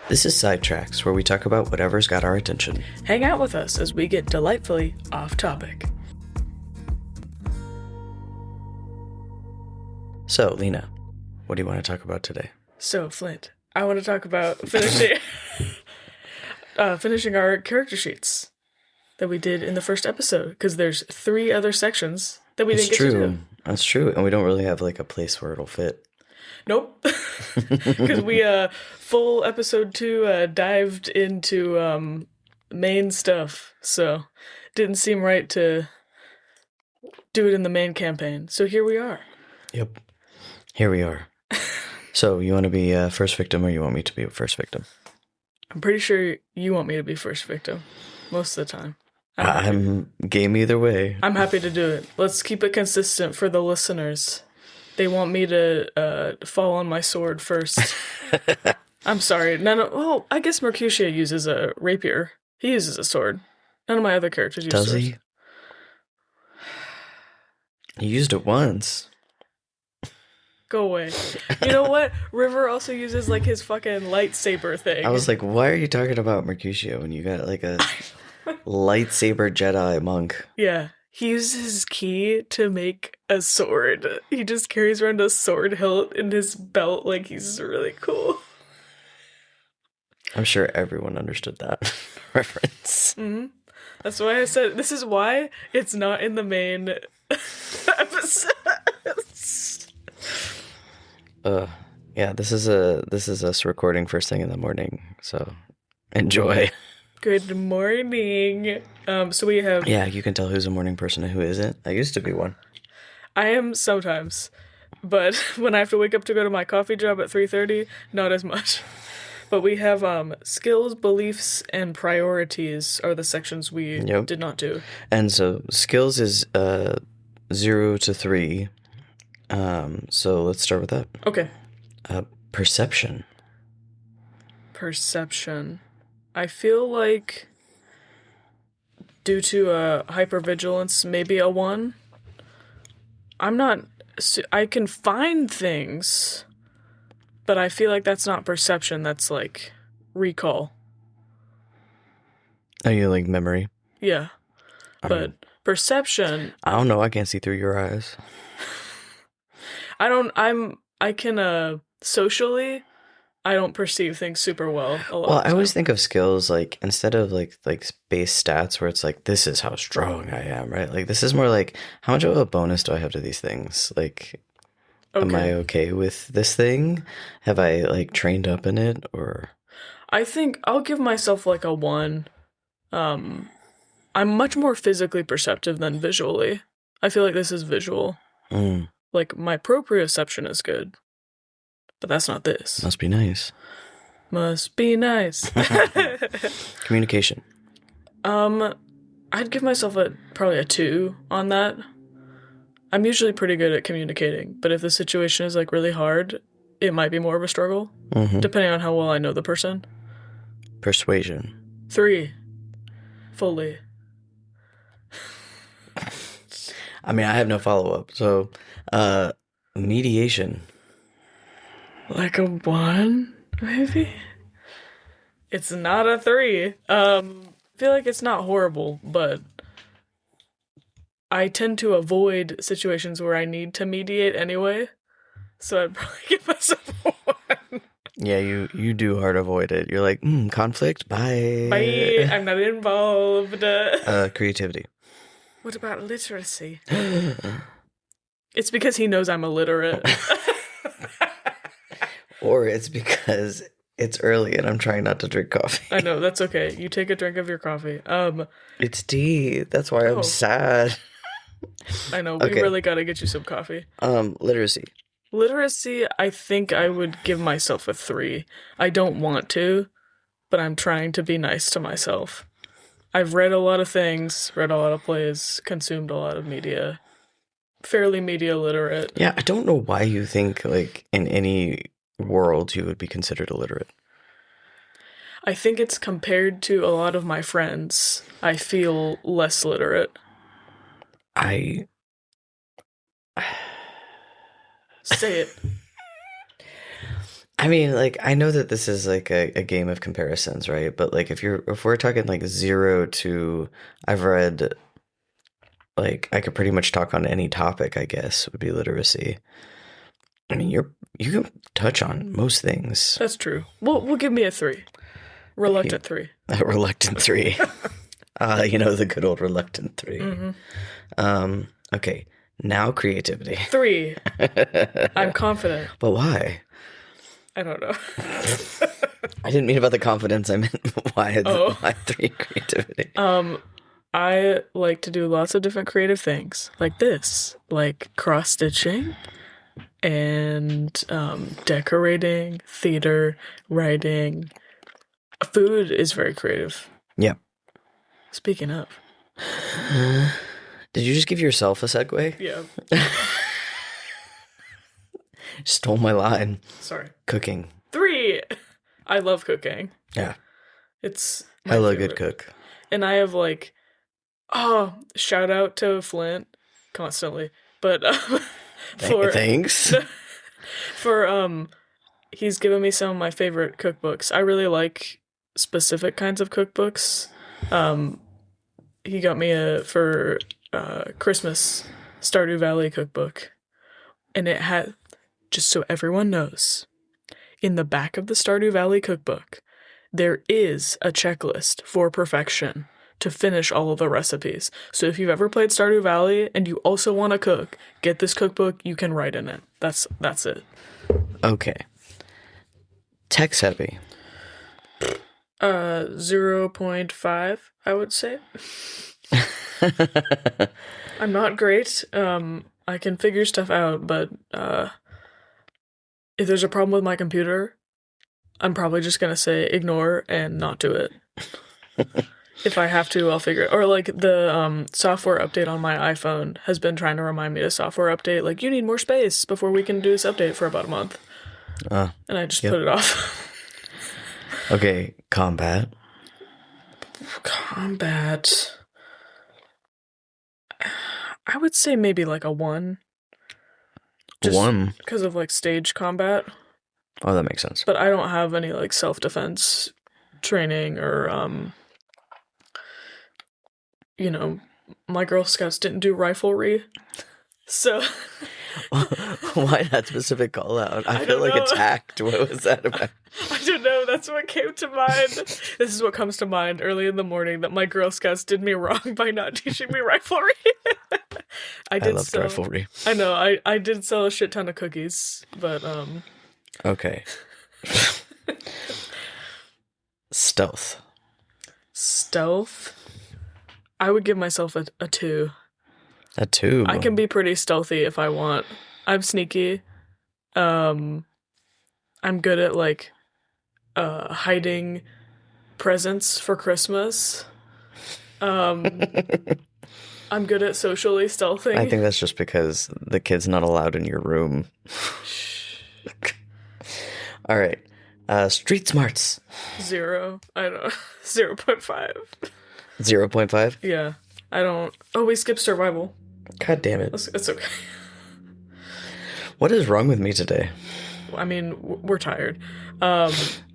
This is Sidetracks, where we talk about whatever's got our attention. Hang out with us as we get delightfully off topic. So, Lena, what do you want to talk about today? So, Flynt, I want to talk about finishing our character sheets that we did in the first episode, because there's 3 other sections that we didn't get to do. That's true, and we don't really have like a place where it'll fit. Nope. Because we, full episode 2, dived into main stuff, so didn't seem right to do it in the main campaign. So here we are. Yep. Here we are. So, you want to be first victim, or you want me to be first victim? I'm pretty sure you want me to be first victim most of the time. I'm game either way. I'm happy to do it. Let's keep it consistent for the listeners. They want me to fall on my sword first. I'm sorry. Well, I guess Mercutio uses a rapier. He uses a sword. None of my other characters use swords. Does he? He used it once. Go away. You know what? River also uses like his fucking lightsaber thing. I was like, why are you talking about Mercutio when you got like a lightsaber Jedi monk? Yeah. He uses his key to make a sword. He just carries around a sword hilt in his belt like he's really cool. I'm sure everyone understood that reference. Mm-hmm. That's why I said this is why it's not in the main episodes. Yeah, this is us recording first thing in the morning, so enjoy. Good morning. So we have... Yeah, you can tell who's a morning person and who isn't. I used to be one. I am sometimes, but when I have to wake up to go to my coffee job at 3:30, not as much. But we have skills, beliefs, and priorities are the sections we did not do. And so skills is 0 to 3. So let's start with that. Okay. Perception. Perception. I feel like due to hypervigilance, maybe a 1. I can find things, but I feel like that's not perception, that's like recall. Oh, you like memory? Yeah. But perception... I don't know, I can't see through your eyes. I can socially... I don't perceive things super well a lot. Well, I always think of skills like instead of like base stats where it's like this is how strong I am, right? Like this is more like how much of a bonus do I have to these things? Like am I okay with this thing? Have I like trained up in it or I think I'll give myself like a 1. I'm much more physically perceptive than visually. I feel like this is visual. Like my proprioception is good. But that's not this. Must be nice. Must be nice. Communication. I'd give myself probably a 2 on that. I'm usually pretty good at communicating, but if the situation is like really hard, it might be more of a struggle, depending on how well I know the person. Persuasion. 3. Fully. I mean, I have no follow-up, so mediation. Like a 1, maybe? It's not a 3. I feel like it's not horrible, but I tend to avoid situations where I need to mediate anyway. So I'd probably give myself a 1. Yeah, you do hard avoid it. You're like, conflict, bye. Bye, I'm not involved. Creativity. What about literacy? It's because he knows I'm illiterate. Or it's because it's early and I'm trying not to drink coffee. I know, that's okay. You take a drink of your coffee. It's tea. That's why I'm sad. I know, we really gotta get you some coffee. Literacy. Literacy, I think I would give myself a 3. I don't want to, but I'm trying to be nice to myself. I've read a lot of things, read a lot of plays, consumed a lot of media. Fairly media literate. Yeah, I don't know why you think, like, in any world you would be considered illiterate. I think it's compared to a lot of my friends. I feel less literate. Say it. I mean, like, I know that this is like a game of comparisons, right? But like, if we're talking like zero to, I've read, like, I could pretty much talk on any topic, I guess, would be literacy. I mean, you can touch on most things. That's true. We'll give me a 3. Reluctant 3. A reluctant 3. The good old reluctant 3. Mm-hmm. Okay, now creativity. 3. I'm confident. But why? I don't know. I didn't mean about the confidence. I meant why 3 creativity. I like to do lots of different creative things, like this, like cross stitching and decorating, theater, writing. Food is very creative. Yep. Speaking of. Did you just give yourself a segue? Yeah. Stole my line. Sorry. Cooking. 3. I love cooking. Yeah. It's Hella good cook. And I have like, shout out to Flynt constantly. But thanks. For he's given me some of my favorite cookbooks. I really like specific kinds of cookbooks. He got me for Christmas Stardew Valley cookbook. And it had, just so everyone knows, in the back of the Stardew Valley cookbook, there is a checklist for perfection to finish all of the recipes. So if you've ever played Stardew Valley and you also want to cook, get this cookbook, you can write in it. That's it. Okay. Text heavy. 0.5, I would say. I'm not great. I can figure stuff out, but if there's a problem with my computer, I'm probably just gonna say ignore and not do it. If I have to, I'll figure it. Or like the software update on my iPhone has been trying to remind me to software update. Like, you need more space before we can do this update for about a month. And I just put it off. Okay, combat. Combat. I would say maybe like a 1. Just 1? Because of like stage combat. Oh, that makes sense. But I don't have any like self-defense training or my Girl Scouts didn't do riflery. So why that specific call out? I feel like attacked. What was that about? I don't know. That's what came to mind. This is what comes to mind early in the morning, that my Girl Scouts did me wrong by not teaching me riflery. I loved riflery. I know. I did sell a shit ton of cookies, but Okay. Stealth. I would give myself a 2. A 2? I can be pretty stealthy if I want. I'm sneaky. I'm good at like hiding presents for Christmas. I'm good at socially stealthing. I think that's just because the kid's not allowed in your room. All right. Street smarts. 0. I don't know. 0.5. 0.5? Yeah. I don't. Oh, we skipped survival. God damn it. It's okay. What is wrong with me today? I mean, we're tired.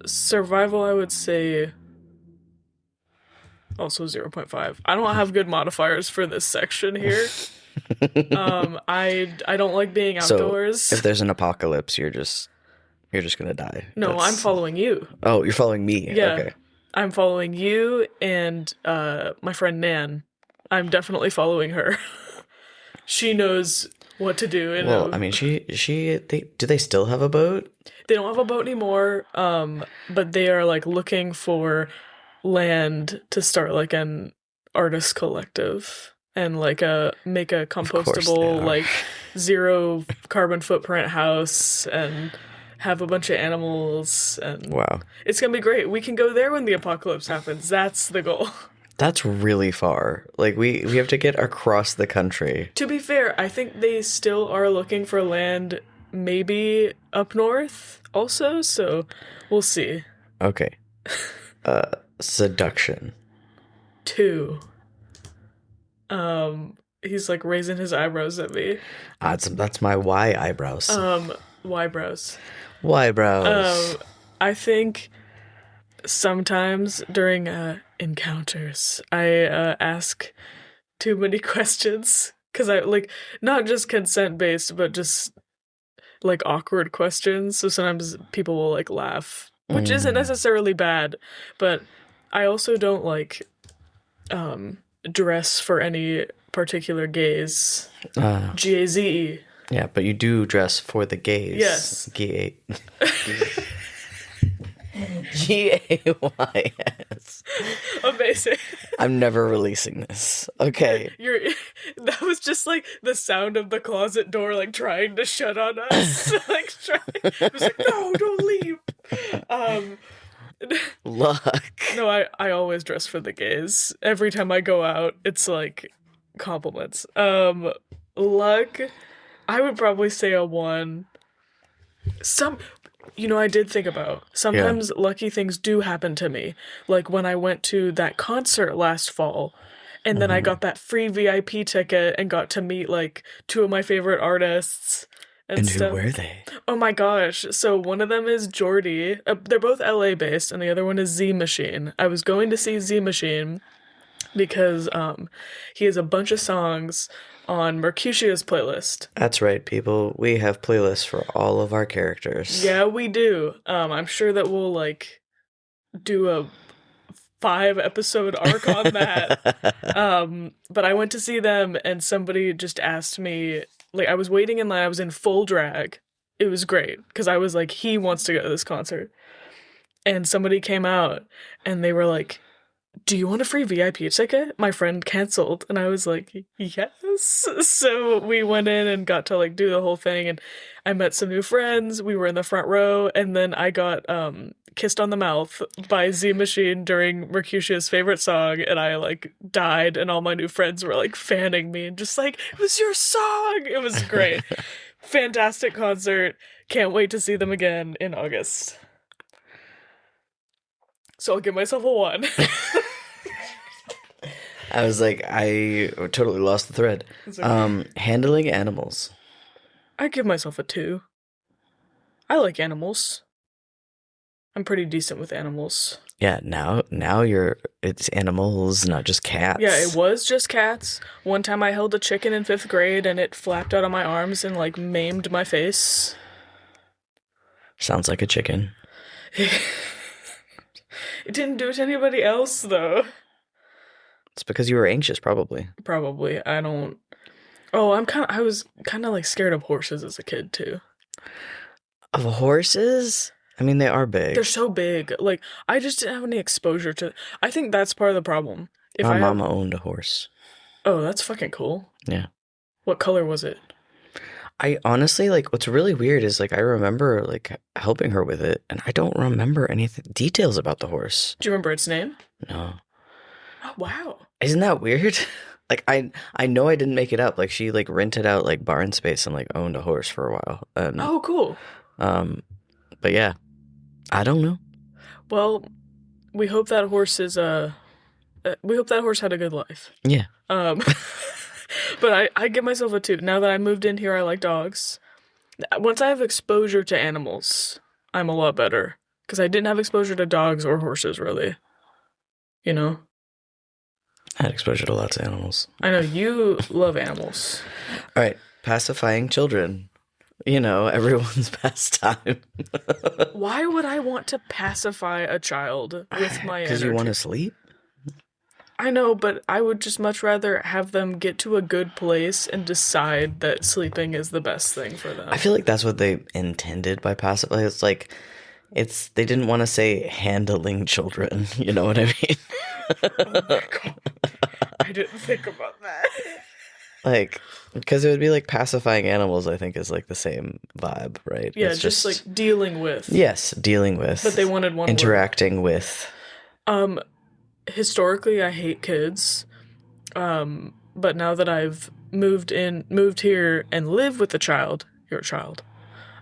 Survival, I would say also 0.5. I don't have good modifiers for this section here. I don't like being outdoors. So if there's an apocalypse, you're just gonna die. No, I'm following you. Oh, you're following me. Yeah. Okay. I'm following you and my friend Nan. I'm definitely following her. She knows what to do. I mean, do they still have a boat? They don't have a boat anymore, but they are like looking for land to start like an artist collective and like make a compostable, like 0 carbon footprint house and have a bunch of animals, and wow, it's gonna be great. We can go there when the apocalypse happens. That's the goal. That's really far. Like, we have to get across the country. To be fair, I think they still are looking for land, maybe up north also, so we'll see. Okay. Seduction. 2. He's like raising his eyebrows at me. That's my Y eyebrows. Y brows. Why brows? I think sometimes during encounters, I ask too many questions because I like not just consent based, but just like awkward questions. So sometimes people will like laugh, which isn't necessarily bad, but I also don't like dress for any particular gaze. Gaze. Yeah, but you do dress for the gays. Yes. Gays. Amazing. I'm never releasing this. Okay. That was just like the sound of the closet door like trying to shut on us. Like it was like, no, don't leave. Luck. No, I always dress for the gays. Every time I go out, it's like compliments. Luck, I would probably say a 1. I did think about sometimes lucky things do happen to me. Like when I went to that concert last fall, and then I got that free VIP ticket and got to meet like 2 of my favorite artists. And who were they? Oh my gosh. So one of them is Jordy. They're both LA based, and the other one is Z Machine. I was going to see Z Machine because he has a bunch of songs on Mercutio's playlist. That's right, people. We have playlists for all of our characters. Yeah, we do. I'm sure that we'll like do a 5-episode arc on that. But I went to see them, and somebody just asked me, like, I was waiting in line. I was in full drag. It was great because I was like, he wants to go to this concert. And somebody came out, and they were like, do you want a free VIP ticket? My friend canceled. And I was like, yes. So we went in and got to like do the whole thing, and I met some new friends. We were in the front row, and then I got kissed on the mouth by Z Machine during Mercutio's favorite song, and I like died, and all my new friends were like fanning me and just like, it was your song. It was great. Fantastic concert. Can't wait to see them again in August. So I'll give myself a 1. I was like, I totally lost the thread. Okay. Handling animals. I give myself a 2. I like animals. I'm pretty decent with animals. Yeah, now it's animals, not just cats. Yeah, it was just cats. One time I held a chicken in 5th grade and it flapped out of my arms and like maimed my face. Sounds like a chicken. It didn't do it to anybody else, though. It's because you were anxious, probably. Probably. I was kind of like scared of horses as a kid, too. Of horses? I mean, they are big. They're so big. Like, I just didn't have any exposure to... I think that's part of the problem. My mama owned a horse. Oh, that's fucking cool. Yeah. What color was it? I honestly, like, what's really weird is, like, I remember, like, helping her with it, and I don't remember any details about the horse. Do you remember its name? No. Oh, wow. Isn't that weird? Like, I know I didn't make it up. Like, she, like, rented out, like, barn space and, like, owned a horse for a while. Oh, cool. But yeah, I don't know. Well, we hope that horse is, we hope that horse had a good life. Yeah. But I give myself a 2. Now that I moved in here, I like dogs. Once I have exposure to animals, I'm a lot better. Because I didn't have exposure to dogs or horses, really. You know? I had exposure to lots of animals. I know, you love animals. All right, pacifying children. You know, everyone's pastime. Why would I want to pacify a child with my energy? Because you want to sleep? I know, but I would just much rather have them get to a good place and decide that sleeping is the best thing for them. I feel like that's what they intended by pacifying. It's like, they didn't want to say handling children. You know what I mean? Oh my God. I didn't think about that. Like, because it would be like pacifying animals, I think, is like the same vibe, right? Yeah, it's just like dealing with. Yes, dealing with. But they wanted one interacting with. Historically, I hate kids. But now that I've moved here and live with a child, you're a child.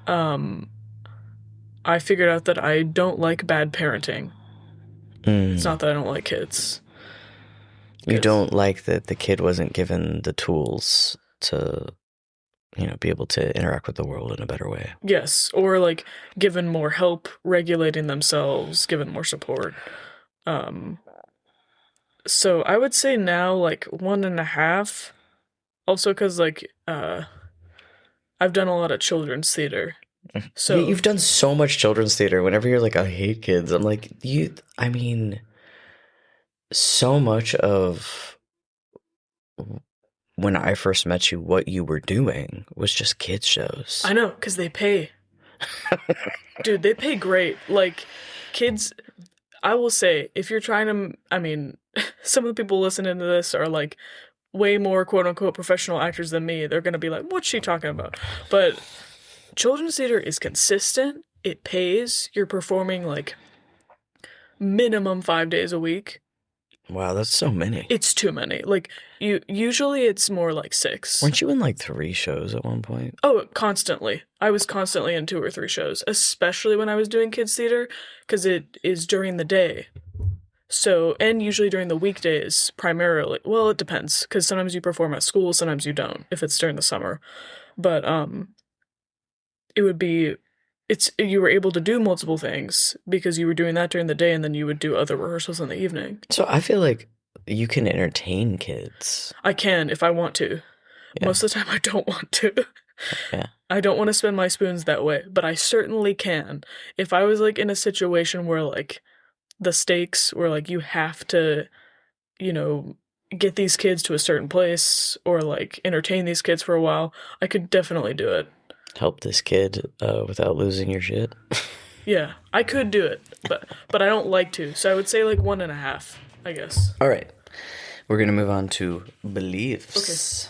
I figured out that I don't like bad parenting. It's not that I don't like kids. You don't like that the kid wasn't given the tools to be able to interact with the world in a better way. Yes, or like given more help regulating themselves, given more support. Um, so I would say now like 1.5. Also, because like I've done a lot of children's theater, Yeah, so you've done so much children's theater. Whenever you're like, I hate kids, I'm like, I mean, so much of when I first met you, what you were doing was just kids shows. I know because they pay, dude. They pay great. Like kids, I will say, if you're trying to, I mean, some of the people listening to this are like way more quote unquote professional actors than me. They're gonna be like, "What's she talking about?" But children's theater is consistent. It pays. You're performing like minimum 5 days a week. Wow, that's so many. It's too many. Like usually it's more like 6. Weren't you in like 3 shows at one point? Oh, constantly. I was constantly in 2 or 3 shows, especially when I was doing kids theater, because it is during the day. So, and usually during the weekdays, primarily. Well, it depends, because sometimes you perform at school, sometimes you don't, if it's during the summer. But it would be, you were able to do multiple things because you were doing that during the day, and then you would do other rehearsals in the evening. So I feel like you can entertain kids. I can if I want to. Yeah. Most of the time, I don't want to. Yeah. I don't want to spend my spoons that way, but I certainly can. If I was like in a situation where like the stakes were like you have to, get these kids to a certain place or like entertain these kids for a while, I could definitely do it. Help this kid without losing your shit. Yeah, I could do it, but I don't like to. So I would say like 1.5, I guess. All right, we're gonna move on to beliefs.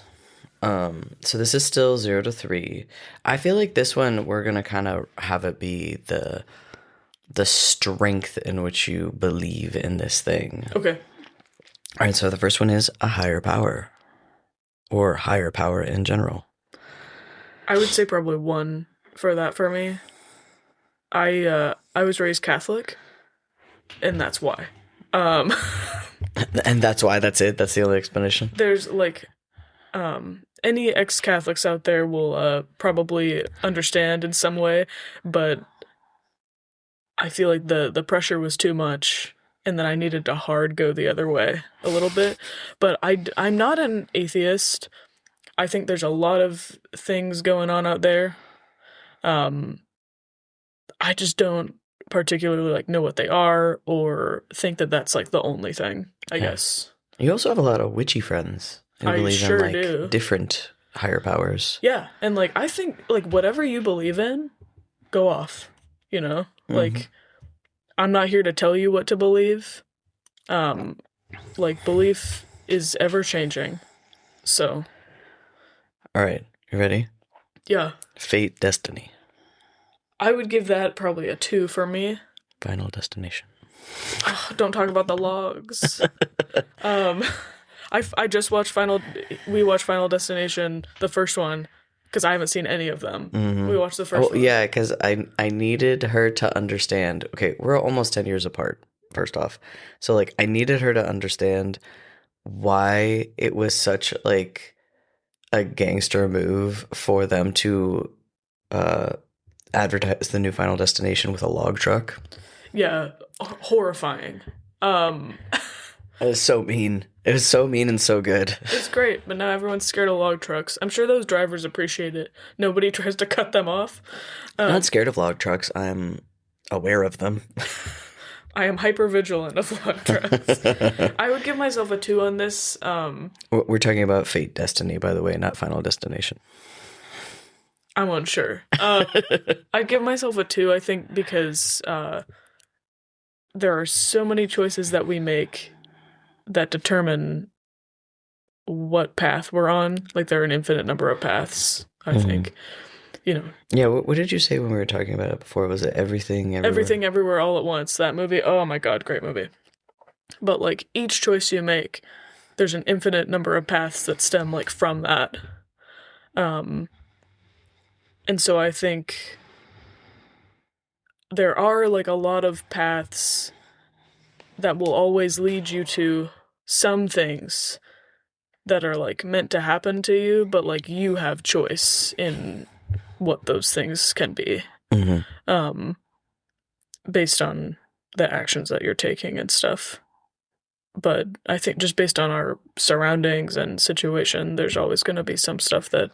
Okay. So this is still 0 to 3. I feel like this one we're gonna kind of have it be the strength in which you believe in this thing. Okay. All right. So the first one is a higher power, or higher power in general. I would say probably 1 for that for me. I was raised Catholic, and that's why. And that's why. That's it. That's the only explanation. There's like, any ex-Catholics out there will probably understand in some way, but I feel like the pressure was too much, and then I needed to hard go the other way a little bit. But I'm not an atheist. I think there's a lot of things going on out there. I just don't particularly like know what they are or think that that's like the only thing, I guess. You also have a lot of witchy friends who believe in like do. Different higher powers. Yeah, and like I think like whatever you believe in, go off, Mm-hmm. Like I'm not here to tell you what to believe. Like belief is ever changing. So all right, you ready? Yeah. Fate, destiny. I would give that probably a 2 for me. Final Destination. Oh, don't talk about the logs. I just watched we watched Final Destination, the first one, because I haven't seen any of them. Mm-hmm. We watched the first one. Yeah, because I needed her to understand. Okay, we're almost 10 years apart, first off. So, like, I needed her to understand why it was such, like, a gangster move for them to advertise the new Final Destination with a log truck. Yeah, horrifying. It was so mean. It was so mean and so good. It's great, but now everyone's scared of log trucks. I'm sure those drivers appreciate it. Nobody tries to cut them off. I'm not scared of log trucks. I'm aware of them. I am hyper vigilant of log trucks. I would give myself a 2 on this. We're talking about Fate, Destiny, by the way, not Final Destination. I'm unsure. I'd give myself a 2, I think, because there are so many choices that we make that determine what path we're on. Like, there are an infinite number of paths, I think. Yeah, what did you say when we were talking about it before? Was it Everything Everywhere? Everything Everywhere All at Once, that movie. Oh my god, great movie. But, like, each choice you make, there's an infinite number of paths that stem, like, from that. And so I think there are, like, a lot of paths that will always lead you to some things that are like meant to happen to you, but like you have choice in what those things can be, based on the actions that you're taking and stuff. But I think just based on our surroundings and situation, there's always going to be some stuff that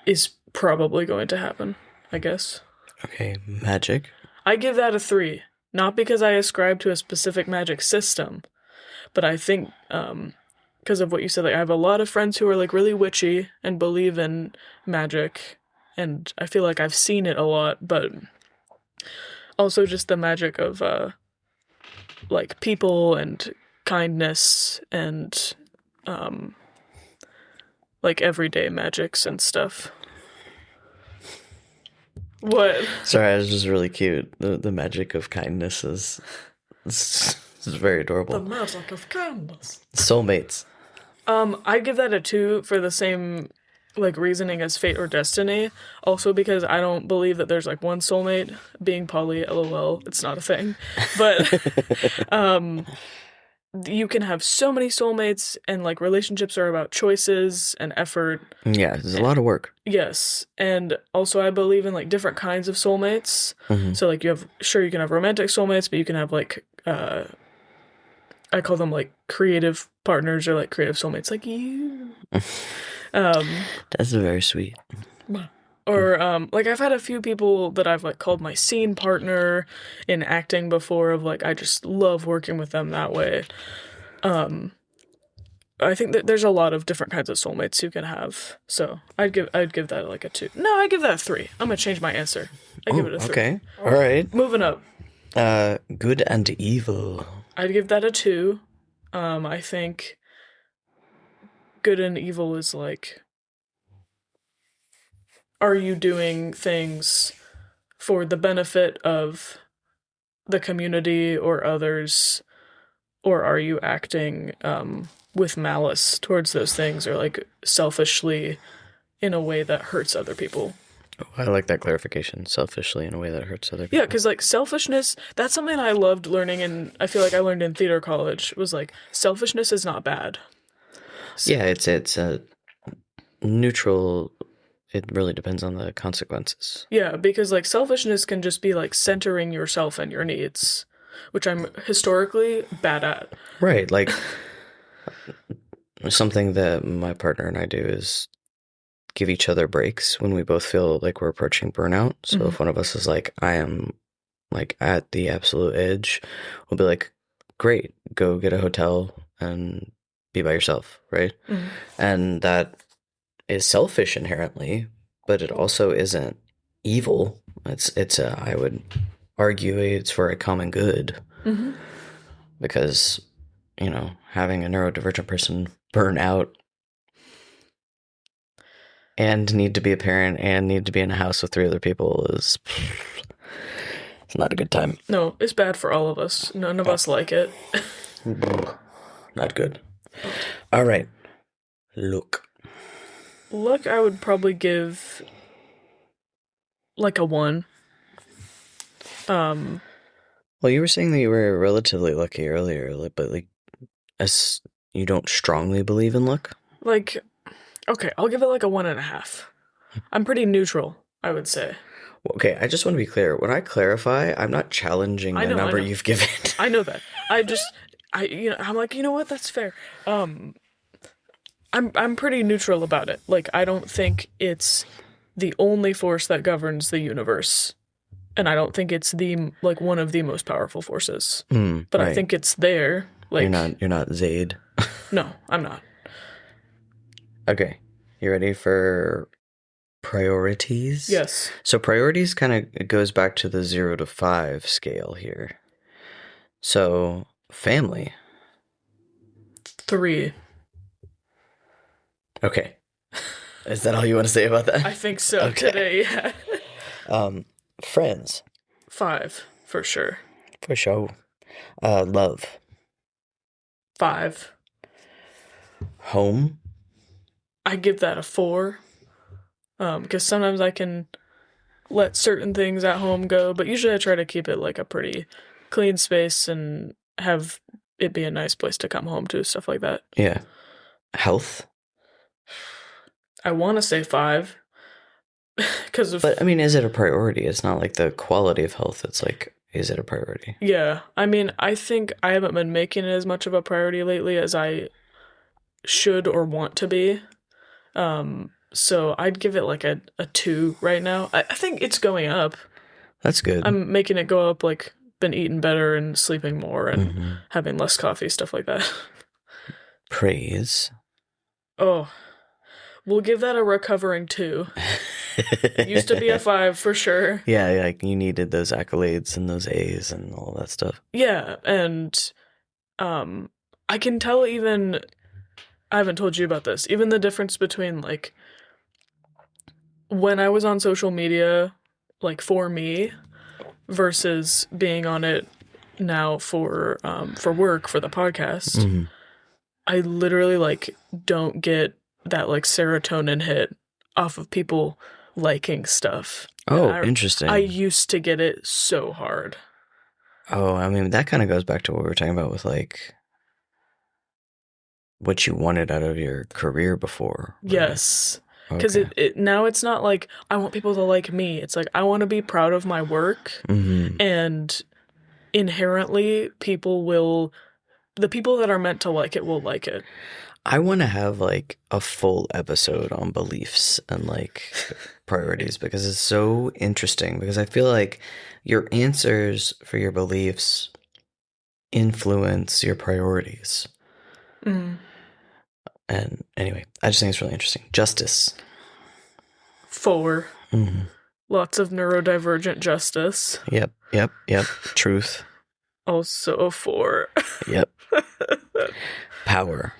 is probably going to happen, I guess. Okay, magic. I give that a 3. Not because I ascribe to a specific magic system, but I think because of what you said, like I have a lot of friends who are like really witchy and believe in magic, and I feel like I've seen it a lot, but also just the magic of like people and kindness and like everyday magics and stuff. What? Sorry, I was just really cute. The magic of kindness is very adorable. The magic of kindness. Soulmates. I'd give that a 2 for the same like reasoning as fate or destiny. Also because I don't believe that there's like one soulmate. Being poly, lol, it's not a thing. But you can have so many soulmates, and like relationships are about choices and effort. Yeah, there's a lot of work. Yes, and also I believe in like different kinds of soulmates. So like you can have romantic soulmates, but you can have like I call them like creative partners or like creative soulmates, like you. That's very sweet. Or like I've had a few people that I've like called my scene partner in acting before, of like I just love working with them that way. I think that there's a lot of different kinds of soulmates you can have. So I'd give that like a 2. No, I'd give that a 3. I'm gonna change my answer. I give it a 3. Okay. All right. Moving up. Good and evil. I'd give that a 2. I think good and evil is like, are you doing things for the benefit of the community or others, or are you acting with malice towards those things, or like selfishly in a way that hurts other people? Oh, I like that clarification. Selfishly in a way that hurts other people. Yeah, because like selfishness, that's something I loved learning, and I feel like I learned in theater college, was like selfishness is not bad. Yeah, it's a neutral. It really depends on the consequences. Yeah, because like selfishness can just be like centering yourself and your needs, which I'm historically bad at. Right, like something that my partner and I do is give each other breaks when we both feel like we're approaching burnout. So if one of us is like, I am like at the absolute edge, we'll be like, great, go get a hotel and be by yourself, right? And that is selfish inherently, but it also isn't evil. It's I would argue it's for a common good. Because, you know, having a neurodivergent person burn out and need to be a parent and need to be in a house with 3 other people is it's not a good time. No, it's bad for all of us. None of us like it. Not good. All right. Look, I would probably give like a 1. Well, you were saying that you were relatively lucky earlier, but like, as you don't strongly believe in luck? Like, okay, I'll give it like a 1.5. I'm pretty neutral, I would say. Okay, I just want to be clear. When I clarify, I'm not challenging the number you've given. I know that. I'm like, you know what? That's fair. I'm pretty neutral about it. Like, I don't think it's the only force that governs the universe, and I don't think it's the like one of the most powerful forces. But right. I think it's there. Like, you're not Zayd. No, I'm not. Okay, you ready for priorities? Yes. So priorities kind of goes back to the 0 to 5 scale here. So family. 3. Okay. Is that all you want to say about that? I think so today, yeah. Friends. 5, for sure. For sure. Love. 5. Home. I give that a 4. Because sometimes I can let certain things at home go, but usually I try to keep it like a pretty clean space and have it be a nice place to come home to, stuff like that. Yeah. Health? I want to say 5. But, I mean, is it a priority? It's not like the quality of health. It's like, is it a priority? Yeah. I mean, I think I haven't been making it as much of a priority lately as I should or want to be. So I'd give it like a 2 right now. I think it's going up. That's good. I'm making it go up, like, been eating better and sleeping more and having less coffee, stuff like that. Praise. Oh, we'll give that a recovering 2. It used to be a 5 for sure. Yeah, like you needed those accolades and those A's and all that stuff. Yeah, and I can tell even, I haven't told you about this, even the difference between like when I was on social media, like for me, versus being on it now for work, for the podcast. I literally like don't get that like serotonin hit off of people liking stuff. Oh, interesting. I used to get it so hard. Oh, I mean, that kind of goes back to what we were talking about with like what you wanted out of your career before. Right? Yes. Because it now it's not like I want people to like me. It's like I want to be proud of my work. And inherently the people that are meant to like it will like it. I want to have like a full episode on beliefs and like priorities because it's so interesting, because I feel like your answers for your beliefs influence your priorities. And anyway, I just think it's really interesting. Justice. 4. Lots of neurodivergent justice. Yep. Truth. Also a 4. Yep. Power.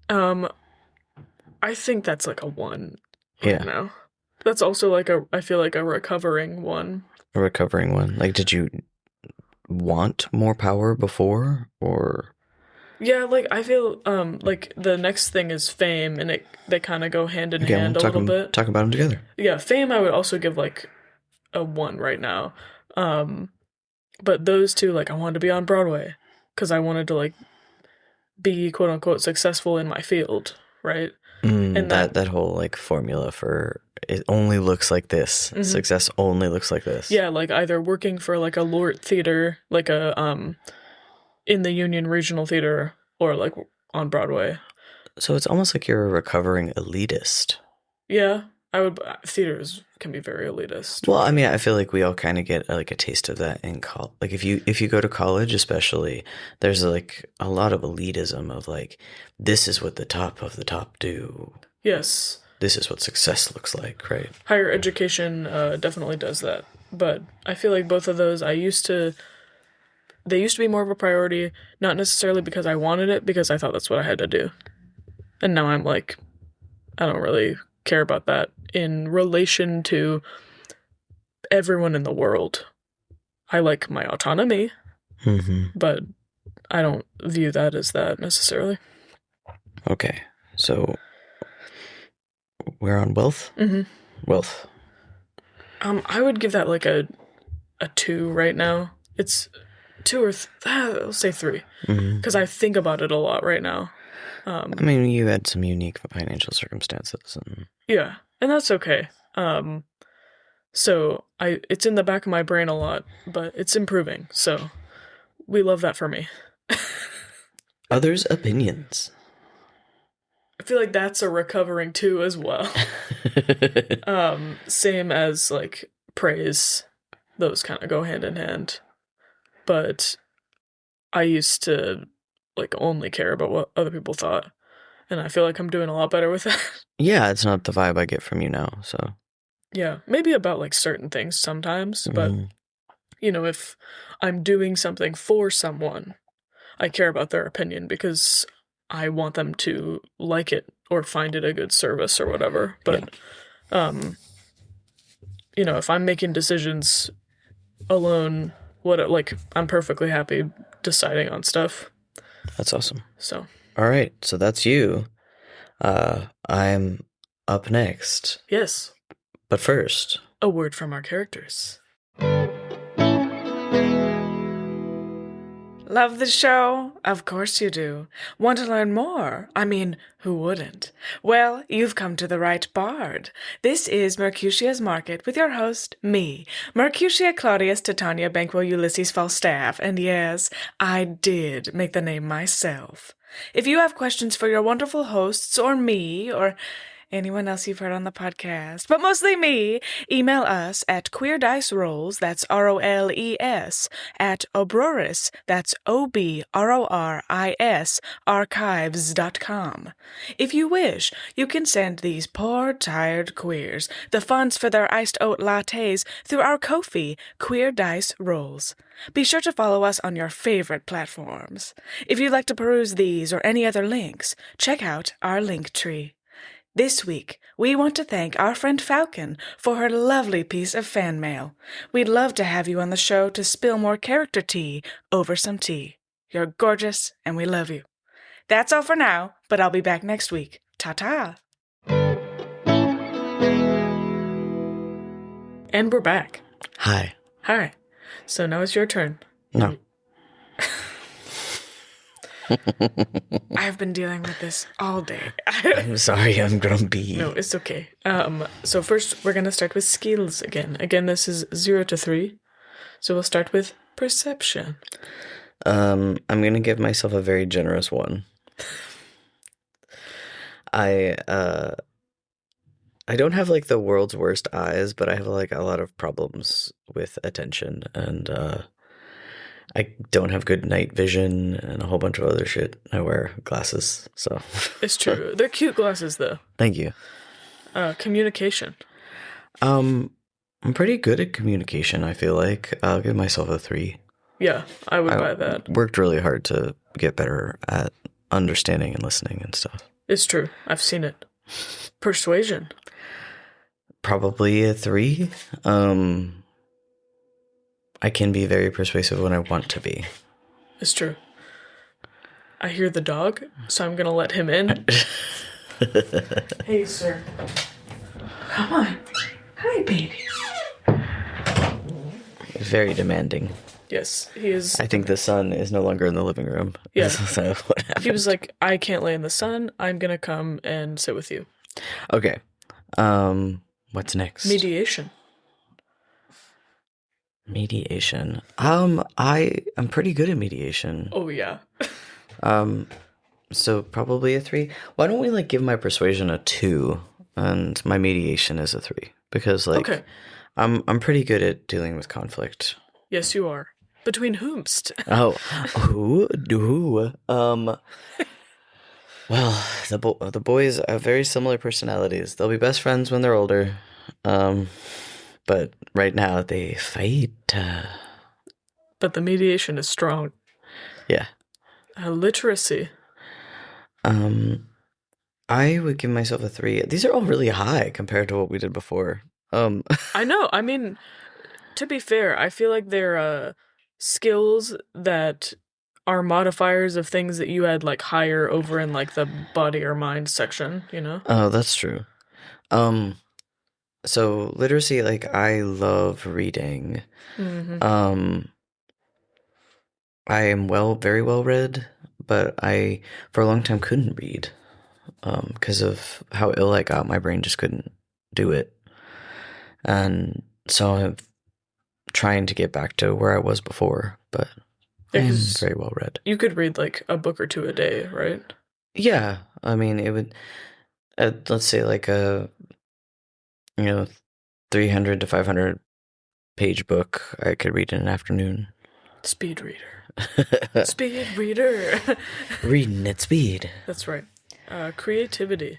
I think that's like a 1 right now. That's also like I feel like a recovering 1. A recovering 1. Like, did you want more power before, or? Yeah, like I feel like the next thing is fame, and they kind of go hand in hand a little bit. Talk about them together. Yeah, fame I would also give like a 1 right now. But those two, like I wanted to be on Broadway because I wanted to like be quote unquote successful in my field, right? And that whole like formula for it only looks like this. Success only looks like this. Yeah, like either working for like a Lort theater, like a in the Union Regional Theater, or like on Broadway. So it's almost like you're a recovering elitist. Yeah, theaters can be very elitist. Well, I mean, I feel like we all kind of get like a taste of that in college. Like if you go to college, especially, there's like a lot of elitism of like, this is what the top of the top do. Yes. This is what success looks like, right? Higher education definitely does that. But I feel like both of those, they used to be more of a priority, not necessarily because I wanted it, because I thought that's what I had to do. And now I'm like, I don't really care about that in relation to everyone in the world. I like my autonomy, but I don't view that as that necessarily. Okay, so we're on wealth? Wealth. I would give that like a 2 right now. It's 2 or I'll say 3, because I think about it a lot right now. I mean, you had some unique financial circumstances, and yeah, and that's okay. So it's in the back of my brain a lot, but it's improving. So we love that for me. Others' opinions. I feel like that's a recovering 2 as well. Same as like praise. Those kind of go hand in hand. But I used to like only care about what other people thought. And I feel like I'm doing a lot better with that. Yeah, it's not the vibe I get from you now, so. Yeah, maybe about like certain things sometimes, but you know, if I'm doing something for someone, I care about their opinion because I want them to like it or find it a good service or whatever. But you know, if I'm making decisions alone, I'm perfectly happy deciding on stuff. That's awesome. So. All right, so that's you. I'm up next. Yes. But first, a word from our characters. Love the show? Of course you do. Want to learn more? I mean, who wouldn't? Well, you've come to the right bard. This is Mercutia's Market with your host, me, Mercutia Claudius Titania Banquo Ulysses Falstaff, and yes, I did make the name myself. If you have questions for your wonderful hosts, or me, or anyone else you've heard on the podcast, but mostly me, email us at queerdicerolls, that's ROLES, at Obroris, that's OBRORIS, archives.com. If you wish, you can send these poor, tired queers the funds for their iced oat lattes through our Ko-fi, Queer Dice Rolls. Be sure to follow us on your favorite platforms. If you'd like to peruse these or any other links, check out our link tree. This week, we want to thank our friend Falcon for her lovely piece of fan mail. We'd love to have you on the show to spill more character tea over some tea. You're gorgeous, and we love you. That's all for now, but I'll be back next week. Ta-ta! And we're back. Hi. Hi. So now it's your turn. No. I've been dealing with this all day. I'm sorry, I'm grumpy. No, it's okay. So first we're gonna start with skills again. Again, this is 0 to 3. So we'll start with perception. I'm gonna give myself a very generous 1. I don't have like the world's worst eyes, but I have like a lot of problems with attention, and I don't have good night vision and a whole bunch of other shit. I wear glasses, so. It's true. They're cute glasses, though. Thank you. Communication. I'm pretty good at communication, I feel like. I'll give myself a 3. Yeah, I would buy that. Worked really hard to get better at understanding and listening and stuff. It's true. I've seen it. Persuasion. Probably a 3. I can be very persuasive when I want to be. It's true. I hear the dog, so I'm gonna let him in. Hey, sir. Come on. Hi, baby. Very demanding. Yes, he is. I think the son is no longer in the living room. Yeah. So what happened? He was like, I can't lay in the sun. I'm gonna come and sit with you. Okay. What's next? Mediation. Mediation. I'm pretty good at mediation. Oh, yeah. So probably a 3. Why don't we like give my persuasion a 2 and my mediation is a 3? Because like, okay. I'm pretty good at dealing with conflict. Yes, you are. Between whomst? Oh, who? Well, the boys have very similar personalities. They'll be best friends when they're older. But right now they fight. But the mediation is strong. Yeah. Literacy. I would give myself a 3. These are all really high compared to what we did before. I know. I mean, to be fair, I feel like they're skills that are modifiers of things that you had like higher over in like the body or mind section, you know? Oh, that's true. So literacy, like I love reading. Mm-hmm. I am very well read, but I for a long time couldn't read because of how ill I got. My brain just couldn't do it, and so I'm trying to get back to where I was before. But I'm very well read. You could read like a book or 2 a day, right? Yeah, I mean it would. Let's say like a 300 to 500 page book I could read in an afternoon. Speed reader. Speed reader. Reading at speed. That's right. Creativity.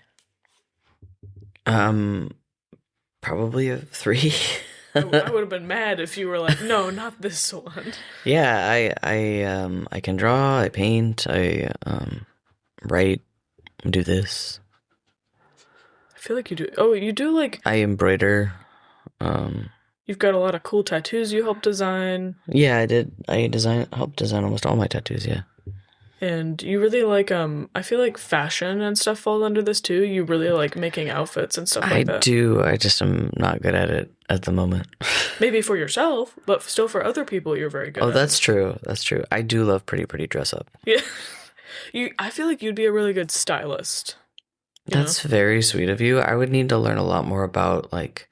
Probably a 3. I would have been mad if you were like, no, not this one. Yeah, I can draw, I paint, I write, do this. I feel like you do. Oh, you do like... I embroider. You've got a lot of cool tattoos you helped design. Yeah, I did. I helped design almost all my tattoos, yeah. And you really like I feel like fashion and stuff falls under this too. You really like making outfits and stuff I like that. do. I just am not good at it at the moment. Maybe for yourself, but still for other people you're very good Oh, at that's it. true. That's true. I do love pretty dress up. Yeah. I feel like you'd be a really good stylist. You know? That's very sweet of you. I would need to learn a lot more about like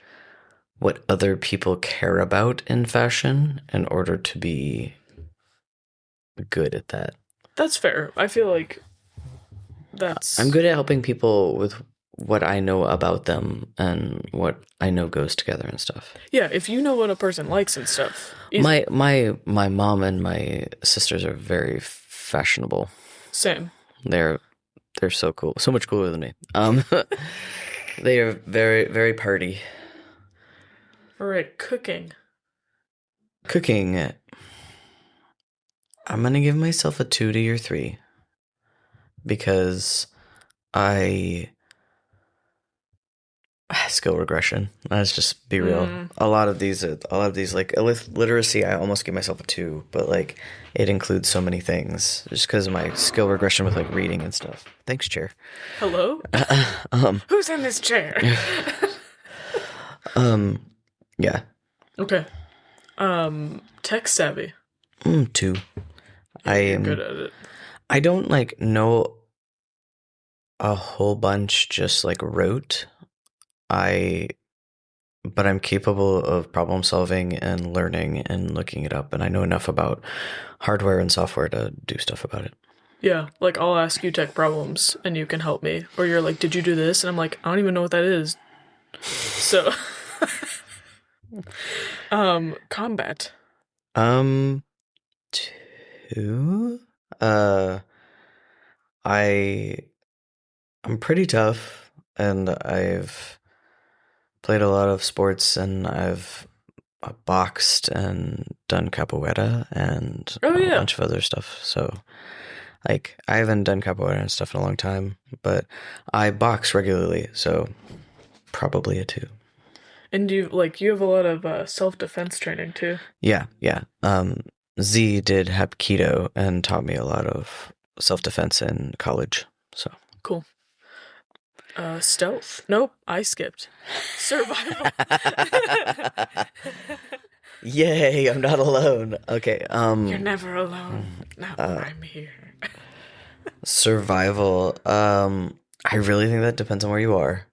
what other people care about in fashion in order to be good at that. That's fair. I feel like that's I'm good at helping people with what I know about them and what I know goes together and stuff. Yeah, if you know what a person likes and stuff. My mom and my sisters are very fashionable. Same. They're so cool. So much cooler than me. They are very party. All right, cooking. Cooking. I'm gonna give myself a 2 to your 3 because I skill regression. Let's just be real. A lot of these like literacy, I almost give myself a 2, but like it includes so many things just because of my skill regression with like reading and stuff. Thanks, chair. Hello? Who's in this chair? Yeah. Okay. Tech savvy. 2. I am good at it. I don't like know a whole bunch just like rote. But I'm capable of problem solving and learning and looking it up, and I know enough about hardware and software to do stuff about it. Yeah, like I'll ask you tech problems and you can help me. Or you're like, did you do this? And I'm like, I don't even know what that is. So combat. 2. I'm pretty tough, and I've played a lot of sports, and I've boxed and done capoeira and a bunch of other stuff. So, like, I haven't done capoeira and stuff in a long time, but I box regularly, so probably a 2. And you have a lot of self-defense training too. Yeah. Z did Hapkido and taught me a lot of self-defense in college. So cool. Stealth. Nope, I skipped. Survival. Yay, I'm not alone. Okay. You're never alone. Not when I'm here. Survival. I really think that depends on where you are.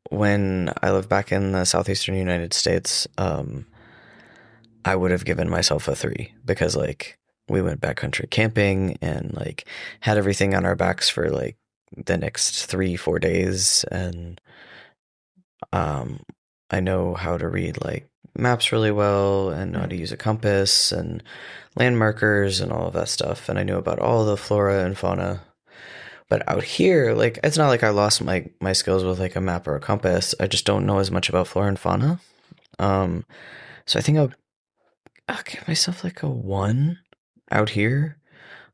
When I lived back in the southeastern United States, I would have given myself a 3 because like we went backcountry camping and like had everything on our backs for like the next 3-4 days, and I know how to read like maps really well and know how to use a compass and land markers and all of that stuff, and I knew about all the flora and fauna. But out here, like, it's not like I lost my skills with like a map or a compass. I just don't know as much about flora and fauna. So I think I'll give myself like a 1 out here.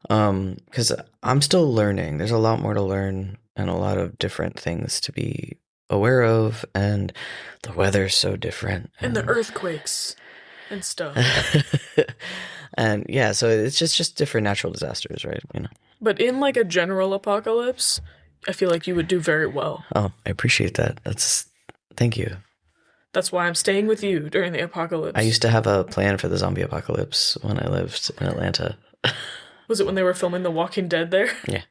Because I'm still learning. There's a lot more to learn and a lot of different things to be aware of, and the weather's so different. And the earthquakes and stuff. And yeah, so it's just different natural disasters, right? You know. But in like a general apocalypse, I feel like you would do very well. Oh, I appreciate that. Thank you. That's why I'm staying with you during the apocalypse. I used to have a plan for the zombie apocalypse when I lived in Atlanta. Was it when they were filming The Walking Dead there? Yeah.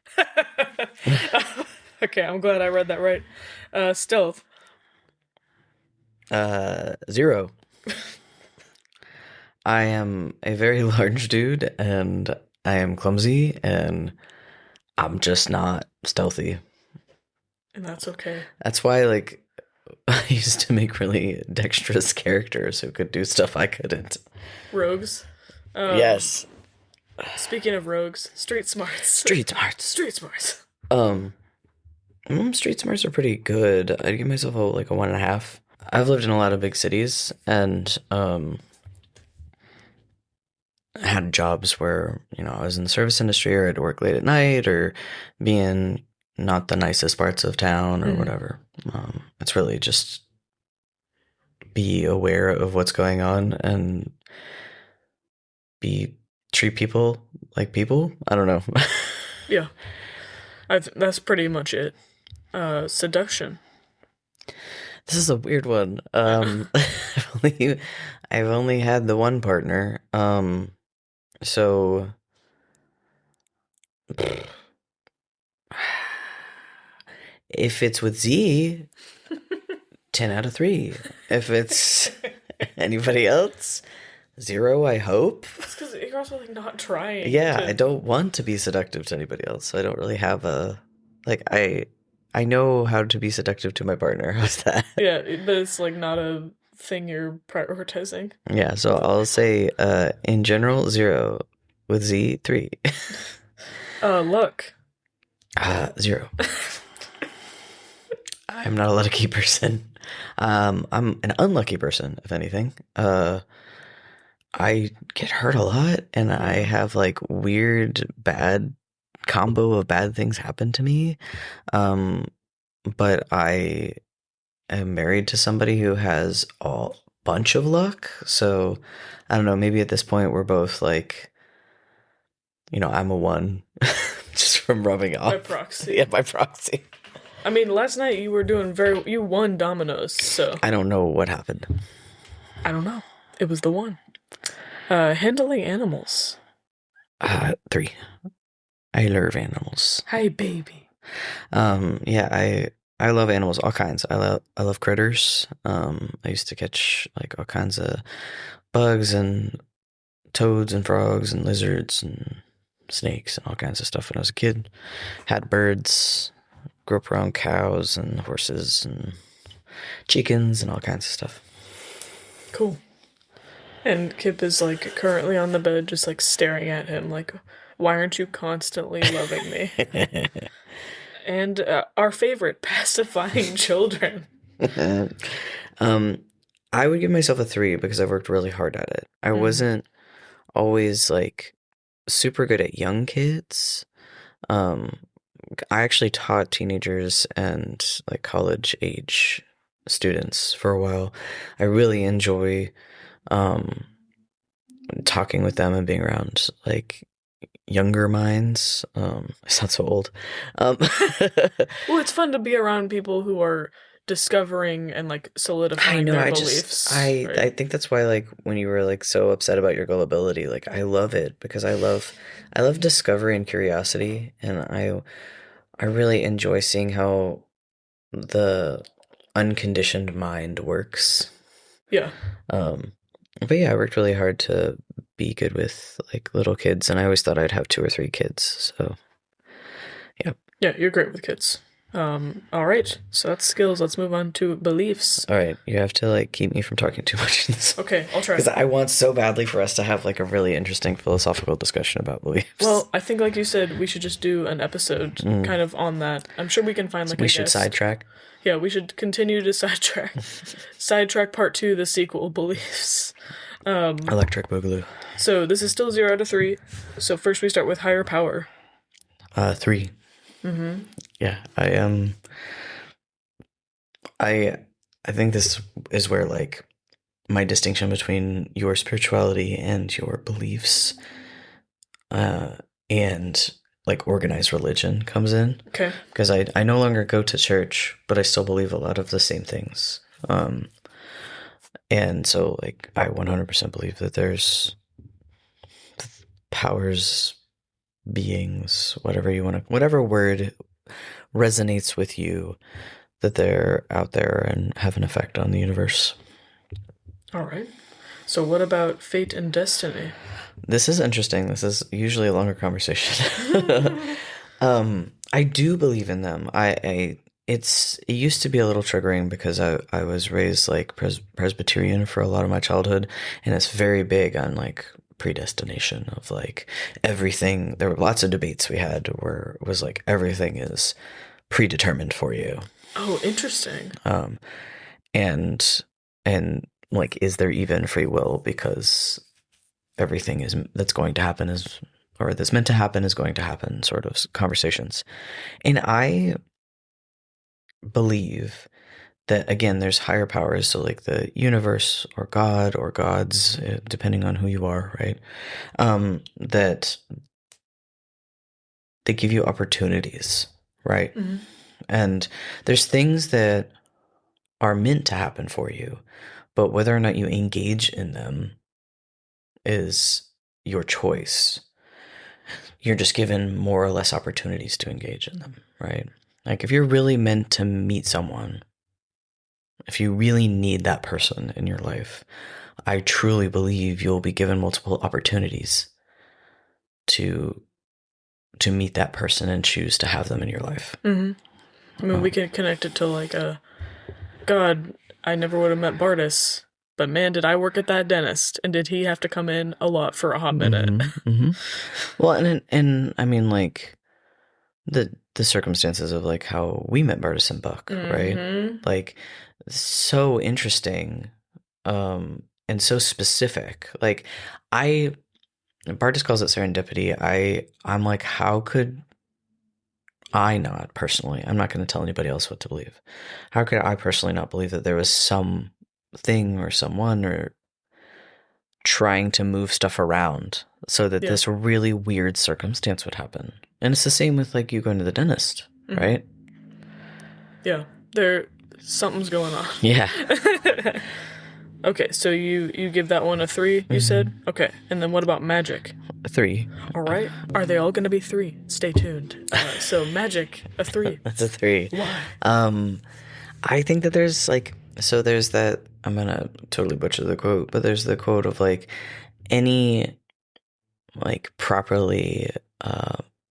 Okay, I'm glad I read that right. Stealth. 0. I am a very large dude, and I am clumsy, and I'm just not stealthy. And that's okay. That's why, like, I used to make really dexterous characters who could do stuff I couldn't. Rogues. Yes. Speaking of rogues, street smarts. Street smarts. Street smarts. Street smarts are pretty good. I'd give myself a 1.5. I've lived in a lot of big cities, and had jobs where, you know, I was in the service industry, or I'd work late at night, or be in not the nicest parts of town, or whatever. It's really just be aware of what's going on and treat people like people. I don't know. Yeah. That's pretty much it. Seduction. This is a weird one. I've only had the one partner. So if it's with Z, 10 out of 3. If it's anybody else, 0, I hope. It's because you're also like not trying. Yeah, I don't want to be seductive to anybody else. So I don't really have a like I know how to be seductive to my partner. How's that? Yeah, but it's like not a thing you're prioritizing. Yeah, so I'll say in general 0, with Z 3. Luck. 0. I'm not a lucky person. I'm an unlucky person, if anything. I get hurt a lot, and I have like weird bad combo of bad things happen to me. But I am married to somebody who has a bunch of luck. So I don't know, maybe at this point we're both like, I'm a 1 just from rubbing off. By proxy. Yeah, by proxy. I mean, last night you were doing you won dominoes, so. I don't know what happened. I don't know. It was the 1. Handling animals. 3. I love animals. Hi, baby. Yeah, I love animals, all kinds. I love critters. I used to catch like all kinds of bugs and toads and frogs and lizards and snakes and all kinds of stuff when I was a kid. Had birds, grew up around cows and horses and chickens and all kinds of stuff. Cool. And Kip is like currently on the bed just like staring at him like, why aren't you constantly loving me? And our favorite, pacifying children. I would give myself a 3 because I worked really hard at it. I wasn't always like super good at young kids. I actually taught teenagers and like college age students for a while. I really enjoy talking with them and being around like younger minds. I sound so old. Well, it's fun to be around people who are discovering and like solidifying their beliefs. I think that's why like when you were like so upset about your gullibility, like I love it because I love discovery and curiosity, and I really enjoy seeing how the unconditioned mind works. Yeah. But yeah, I worked really hard to be good with like little kids, and I always thought I'd have 2 or 3 kids. So, yeah. Yeah, you're great with kids. All right, so that's skills. Let's move on to beliefs. All right, you have to like keep me from talking too much in this. Okay, I'll try. Because I want so badly for us to have like a really interesting philosophical discussion about beliefs. Well, I think like you said, we should just do an episode kind of on that. I'm sure we can find like we should sidetrack. Yeah, we should continue to sidetrack. Sidetrack part 2, the sequel, beliefs. Electric Boogaloo. So this is still 0 out of 3. So first we start with higher power. 3. Yeah, I think this is where like my distinction between your spirituality and your beliefs, and like organized religion comes in. Okay. Because I no longer go to church, but I still believe a lot of the same things. And so like I 100% believe that there's powers, beings, whatever word resonates with you, that they're out there and have an effect on the universe. All right. So what about fate and destiny? This is interesting. This is usually a longer conversation. I do believe in them. It used to be a little triggering because I was raised like Presbyterian for a lot of my childhood, and it's very big on like predestination of like everything. There were lots of debates we had where it was like everything is predetermined for you. Oh, interesting. And like, is there even free will? Because everything that's going to happen or that's meant to happen is going to happen, sort of conversations. And I believe that, again, there's higher powers. So like the universe or God or gods, depending on who you are, right? That they give you opportunities, right? Mm-hmm. And there's things that are meant to happen for you, but whether or not you engage in them is your choice. You're just given more or less opportunities to engage in them, right? Like if you're really meant to meet someone, if you really need that person in your life, I truly believe you'll be given multiple opportunities to meet that person and choose to have them in your life. Mm-hmm. I mean, we can connect it to like God, I never would have met Bartis, but man, did I work at that dentist, and did he have to come in a lot for a hot minute? Well, and I mean, like the circumstances of like how we met Bartis and Buck, right? Like so interesting, and so specific. Like Bartis calls it serendipity. I'm like, how could I not personally? I'm not going to tell anybody else what to believe. How could I personally not believe that there was some thing or someone or trying to move stuff around so that this really weird circumstance would happen? And it's the same with like you going to the dentist, right? Yeah, something's going on. Yeah. Okay, so you give that one a 3, you said? Okay, and then what about magic? A 3. All right. Are they all going to be 3? Stay tuned. So magic, a 3. That's a 3. Why? I think that there's like, so there's that, I'm going to totally butcher the quote, but there's the quote of like any like properly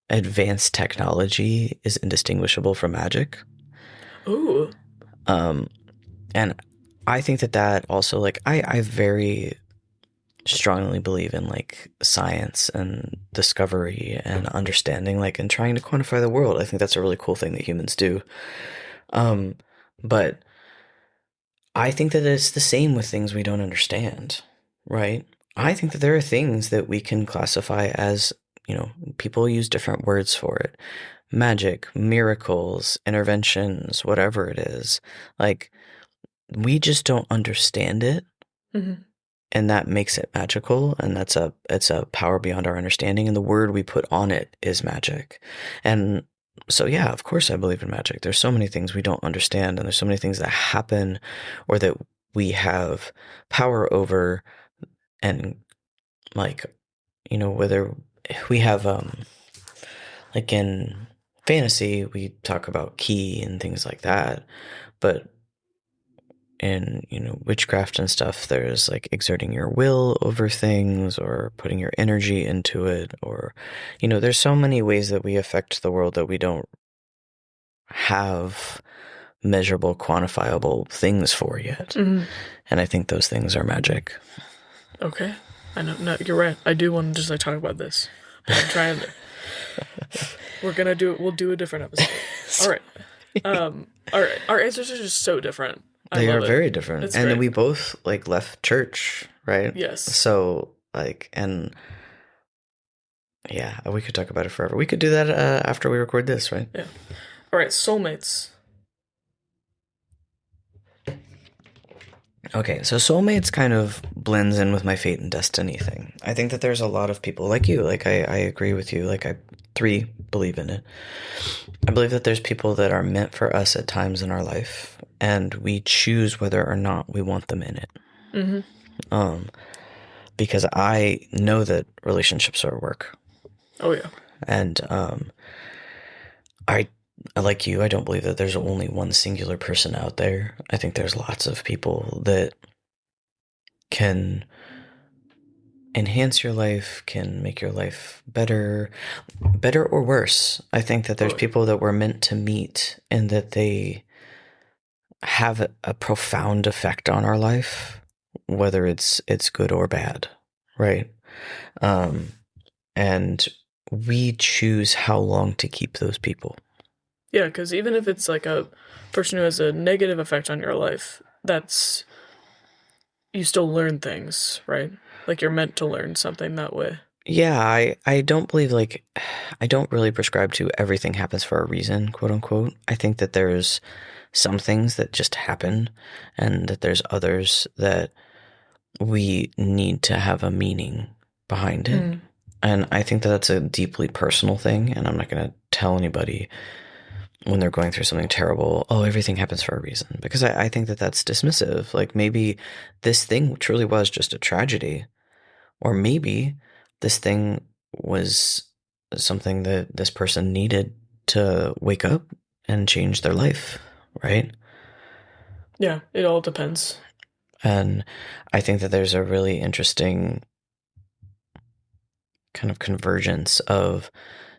advanced technology is indistinguishable from magic. Ooh. And I think that also like I very strongly believe in like science and discovery and understanding, like, and trying to quantify the world. I think that's a really cool thing that humans do. But I think that it's the same with things we don't understand, right? I think that there are things that we can classify as, you know, people use different words for it. Magic, miracles, interventions, whatever it is. Like, we just don't understand it. Mm-hmm. And that makes it magical, and it's a power beyond our understanding, and the word we put on it is magic. And so yeah, of course I believe in magic. There's so many things we don't understand, and there's so many things that happen or that we have power over, and like, you know, whether we have like in fantasy we talk about ki and things like that, but in, you know, witchcraft and stuff, there's like exerting your will over things or putting your energy into it, or, you know, there's so many ways that we affect the world that we don't have measurable, quantifiable things for yet. And I think those things are magic. Okay. I know, no, you're right. I do want to just like talk about this, but I'm trying to. We'll do a different episode. All right. All right. Our answers are just so different. They are very different. And then we both like left church, right? Yes. So like, and yeah, we could talk about it forever. We could do that after we record this, right? Yeah. All right, soulmates. Okay, so soulmates kind of blends in with my fate and destiny thing. I think that there's a lot of people like you. Like I agree with you. Like I believe in it. I believe that there's people that are meant for us at times in our life, and we choose whether or not we want them in it. Because I know that relationships are work. Oh yeah. And I like you, I don't believe that there's only one singular person out there. I think there's lots of people that can enhance your life, can make your life better or worse. I think that there's people that we're meant to meet and that they have a profound effect on our life, whether it's good or bad, right? And we choose how long to keep those people. Yeah, because even if it's like a person who has a negative effect on your life, you still learn things, right? Like you're meant to learn something that way. Yeah, I don't believe, like, I don't really prescribe to everything happens for a reason, quote unquote. I think that there's some things that just happen, and that there's others that we need to have a meaning behind it. And I think that that's a deeply personal thing, and I'm not going to tell anybody when they're going through something terrible, oh, everything happens for a reason. Because I think that that's dismissive. Like maybe this thing truly was just a tragedy, or maybe this thing was something that this person needed to wake up and change their life, right? Yeah, it all depends. And I think that there's a really interesting kind of convergence of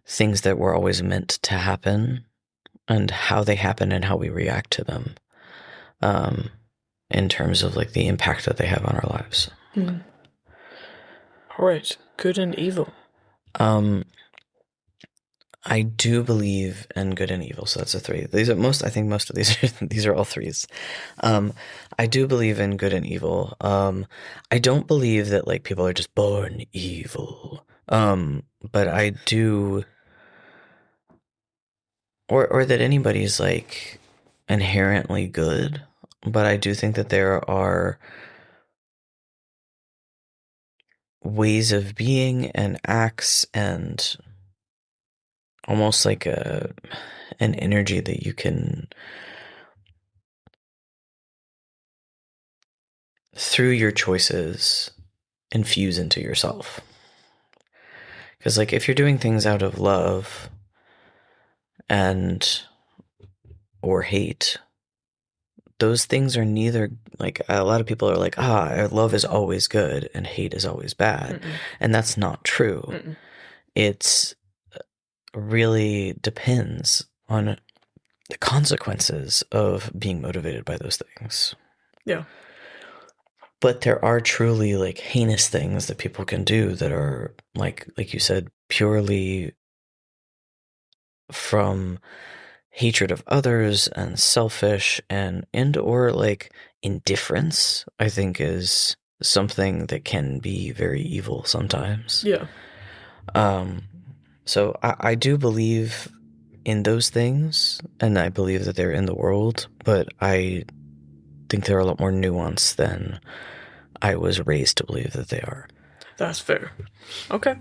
things that were always meant to happen and how they happen and how we react to them, in terms of like the impact that they have on our lives. All right, good and evil. I do believe in good and evil, so that's a 3. These are most. I think most of these are these are all 3s. I do believe in good and evil. I don't believe that like people are just born evil. But I do, or that anybody's like inherently good. But I do think that there are ways of being and acts and almost like an energy that you can, through your choices, infuse into yourself. Because like if you're doing things out of love and or hate, those things are neither, like a lot of people are like, love is always good and hate is always bad. And that's not true. It's really depends on the consequences of being motivated by those things. Yeah. But there are truly like heinous things that people can do that are like you said, purely from hatred of others and selfish and or like indifference, I think is something that can be very evil sometimes. Yeah. So I do believe in those things, and I believe that they're in the world, but I think they're a lot more nuanced than I was raised to believe that they are. That's fair. Okay.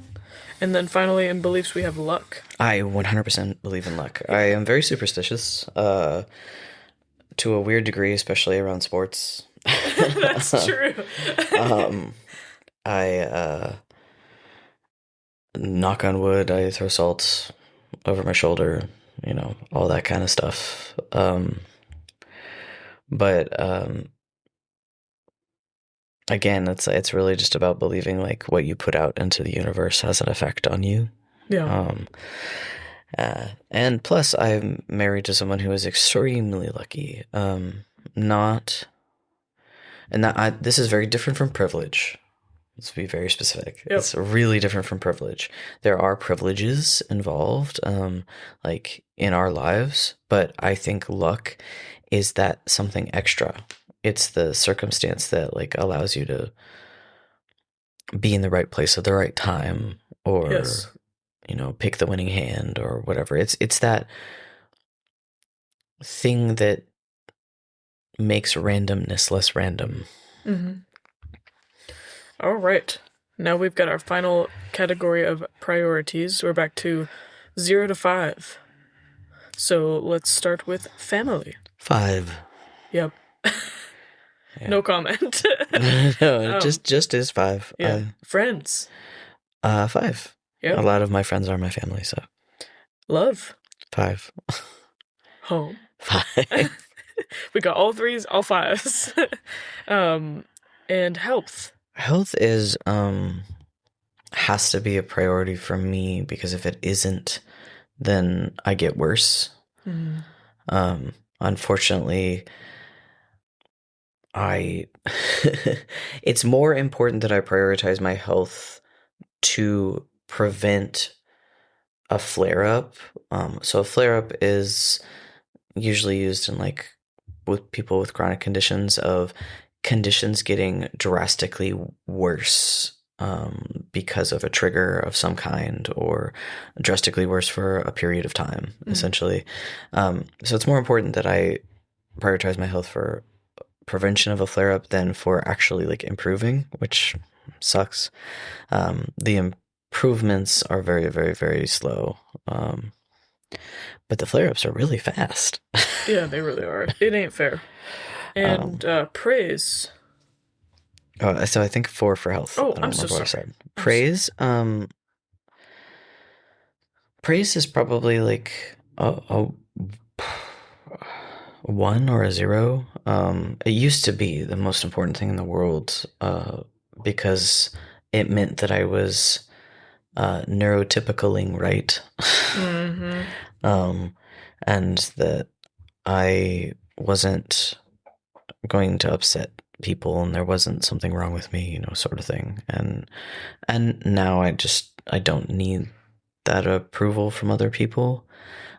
And then finally, in beliefs, we have luck. I 100% believe in luck. I am very superstitious, to a weird degree, especially around sports. That's true. I knock on wood, I throw salt over my shoulder, all that kind of stuff. But again, it's really just about believing like what you put out into the universe has an effect on you. Yeah. And plus, I'm married to someone who is extremely lucky. This is very different from privilege. Let's be very specific. Yep. It's really different from privilege. There are privileges involved, like in our lives, but I think luck is that something extra. It's the circumstance that like allows you to be in the right place at the right time, or yes. Pick the winning hand or whatever. It's that thing that makes randomness less random. All right. Now we've got our final category of priorities. We're back to 0 to 5. So let's start with family. 5. Yep. Yeah. No comment. No, just is 5. Yeah. Friends. 5. Yeah. A lot of my friends are my family, so. Love. 5. Home. 5. We got all 3s, all 5s. And health. Health is has to be a priority for me, because if it isn't, then I get worse. Unfortunately, it's more important that I prioritize my health to prevent a flare-up. So a flare-up is usually used in like with people with chronic conditions, of conditions getting drastically worse because of a trigger of some kind, or drastically worse for a period of time, essentially. So it's more important that I prioritize my health for prevention of a flare-up than for actually like improving, which sucks. The improvements are very, very, very slow. But the flare-ups are really fast. Yeah, they really are. It ain't fair. And praise. So I think 4 for health. Oh, I don't I'm so remember what I sorry. said. Praise. Praise is probably like a 1 or a 0. It used to be the most important thing in the world because it meant that I was neurotypicaling right. Mm-hmm. And that I wasn't going to upset people and there wasn't something wrong with me, sort of thing. And now I don't need that approval from other people.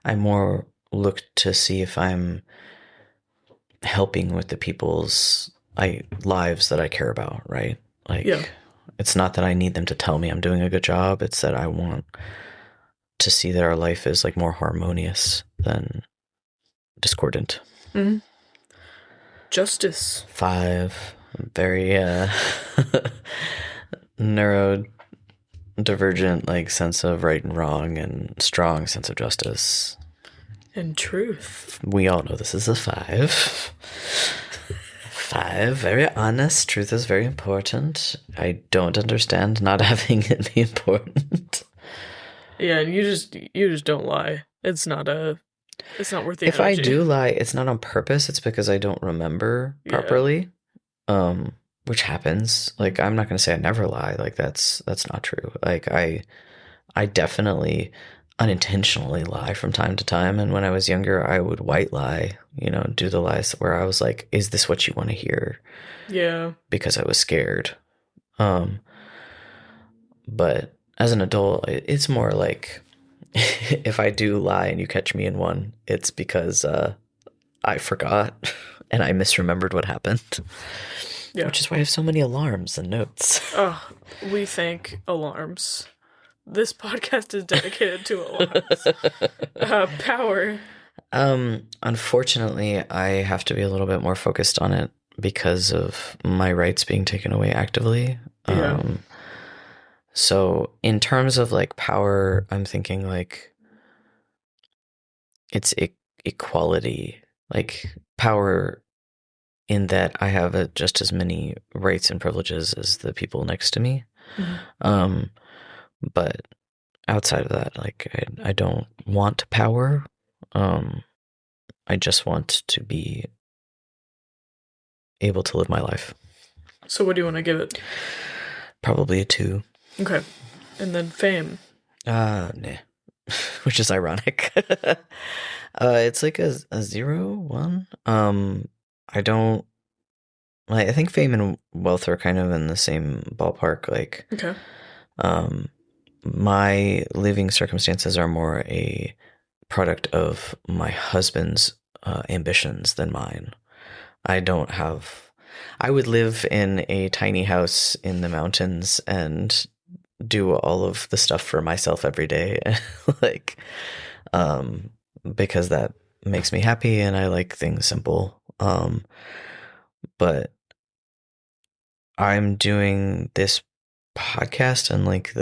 I more look to see if I'm helping with the people's lives that I care about, right? Like, Yeah. It's not that I need them to tell me I'm doing a good job. It's that I want to see that our life is like more harmonious than discordant. Mm-hmm. Justice. 5. Very neurodivergent, like sense of right and wrong, and strong sense of justice. And truth. We all know this is a 5. 5, very honest. Truth is very important. I don't understand not having it be important. Yeah, and you just don't lie. It's not worth the If energy. I do lie, it's not on purpose. It's because I don't remember properly. Which happens. Like, I'm not going to say I never lie. Like, that's not true. Like, I definitely unintentionally lie from time to time. And when I was younger, I would white lie, do the lies where I was like, is this what you want to hear? Yeah. Because I was scared. But as an adult, it's more like if I do lie and you catch me in one, it's because I forgot and I misremembered what happened. Yeah. Which is why I have so many alarms and notes. Oh, we thank alarms. This podcast is dedicated to alarms. Power. Unfortunately, I have to be a little bit more focused on it because of my rights being taken away actively. Yeah. So in terms of like power, I'm thinking like it's equality, like power in that I have just as many rights and privileges as the people next to me. Mm-hmm. But outside of that, like I don't want power. I just want to be able to live my life. So what do you want to give it? Probably a 2. Okay. And then fame. Nah. Which is ironic. It's like a 0, 1. I think fame and wealth are kind of in the same ballpark. Like, okay. My living circumstances are more a product of my husband's ambitions than mine. I would live in a tiny house in the mountains and do all of the stuff for myself every day. Like, because that makes me happy and I like things simple. But I'm doing this podcast and like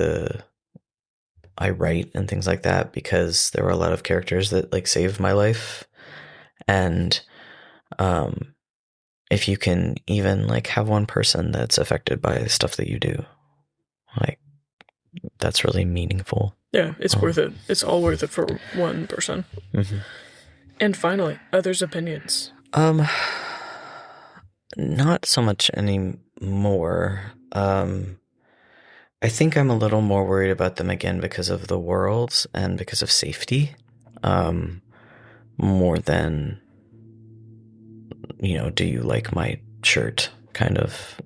I write and things like that because there were a lot of characters that like saved my life. And if you can even like have one person that's affected by stuff that you do, like that's really meaningful. Yeah, it's worth it. It's all worth it for one person. Mm-hmm. And finally, others' opinions. Not so much anymore. I think I'm a little more worried about them again because of the world and because of safety. More than, do you like my shirt kind of,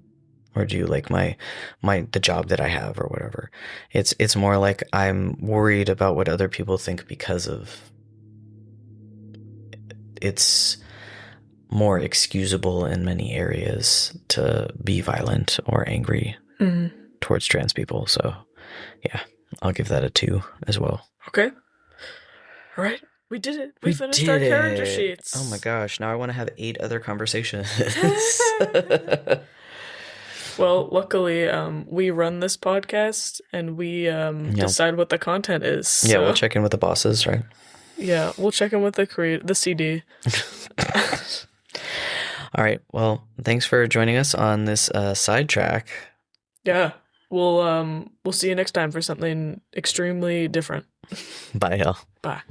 or do you like the job that I have or whatever. It's more like I'm worried about what other people think because of it's more excusable in many areas to be violent or angry towards trans people. So yeah, I'll give that a 2 as well. Okay. All right. We did it. We finished our character sheets. Oh my gosh. Now I want to have 8 other conversations. Well, luckily, we run this podcast and we decide what the content is. So. Yeah, we'll check in with the bosses, right? Yeah, we'll check in with the CD. All right. Well, thanks for joining us on this sidetrack. Yeah, we'll see you next time for something extremely different. Bye, y'all. Bye.